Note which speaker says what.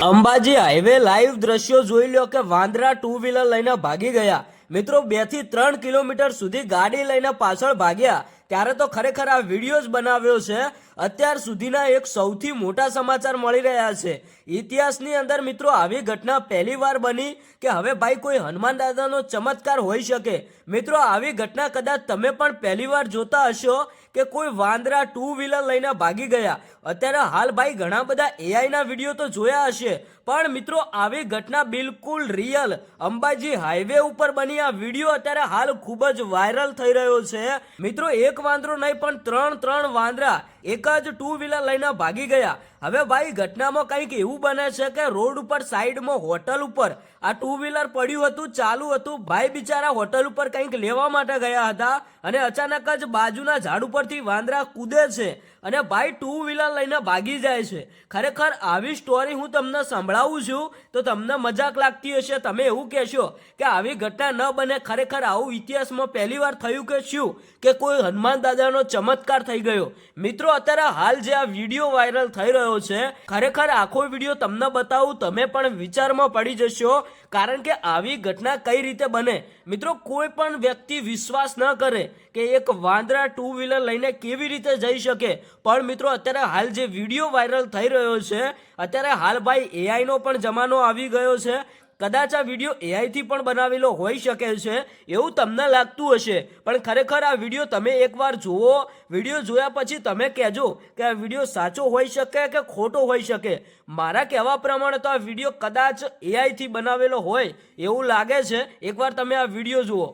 Speaker 1: Ambaji highway live દ્રશ્યો જોઈ લો કે વાંદરા ટુ વ્હીલર લઈને ભાગી ગયા। મિત્રો 2 થી 3 કિલોમીટર સુધી ગાડી લઈને પાછળ ભાગ્યા। ત્યારે તો ખરેખર આ વિડીયો જ બનાવ્યો છે। અત્યાર સુધીના એક સૌથી મોટા સમાચાર મળી રહ્યા છે। ઇતિહાસની અંદર મિત્રો આવી ઘટના પહેલીવાર બની કે હવે ભાઈ કોઈ હનુમાન દાદાનો ચમત્કાર હોઈ શકે। મિત્રો આવી ઘટના કદાચ તમે પણ પહેલીવાર જોતા હશો કે કોઈ વાંદરા ટુ વ્હીલર લઈને ભાગી ગયા। અત્યારે હાલ ભાઈ ઘણા બધા એઆઈ ના વિડીયો તો જોયા હશે, પણ મિત્રો આવી ઘટના બિલકુલ રિયલ અંબાજી હાઈવે ઉપર બની આ વિડીયો અત્યારે હાલ ખૂબ જ વાયરલ થઈ રહ્યો છે। મિત્રો એક વાંદરો નહીં પણ ત્રણ વાંદરા એક જ ટુ વ્હીલર લઈને ભાગી ગયા। હવે ભાઈ ઘટનામાં કંઈક એવું બને છે કે રોડ ઉપર સાઈડમાં હોટલ ઉપર આ ટુ વ્હીલર પડ્યું હતું, ચાલુ હતું। ભાઈ બિચારા હોટલ ઉપર કંઈક લેવા માટે ગયા હતા અને અચાનક જ બાજુના ઝાડ ઉપરથી વાંદરા કૂદે છે અને ભાઈ ટુ વ્હીલર લઈને ભાગી જાય છે। ખરેખર આવી સ્ટોરી હું તમને સંભળાવું છું તો તમને મજાક લાગતી હશે, તમે એવું કહેશો કે આવી ઘટના ન બને। ખરેખર આવું ઇતિહાસમાં પહેલીવાર થયું કે શું કે કોઈ હનુમાન દાદાનો ચમત્કાર થઈ ગયો। મિત્રો અત્યારે હાલ જે આ વિડીયો વાયરલ થઈ રહ્યો છે, ખરેખર આખો વિડીયો તમને બતાવું, તમે પણ વિચારમાં પડી જશો, કારણ કે આવી ઘટના કઈ રીતે બને। મિત્રો કોઈ પણ વ્યક્તિ વિશ્વાસ ન કરે કે એક વાંદરા ટુ વ્હીલર લઈને કેવી રીતે જઈ શકે, પણ મિત્રો અત્યારે હાલ જે વિડીયો વાયરલ થઈ રહ્યો છે, અત્યારે હાલ ભાઈ એઆઈ નો પણ જમાનો આવી ગયો છે। કદાચ આ વિડીયો એઆઈ થી પણ બનાવેલો હોઈ શકે છે એવું તમને લાગતું હશે, પણ ખરેખર આ વિડીયો તમે એકવાર જુઓ। વિડીયો જોયા પછી તમે કહેજો કે આ વિડીયો સાચો હોઈ શકે કે ખોટો હોઈ શકે। મારા કહેવા પ્રમાણે તો આ વિડીયો કદાચ એઆઈ થી બનાવેલો હોય એવું લાગે છે। એકવાર તમે આ વિડીયો જુઓ।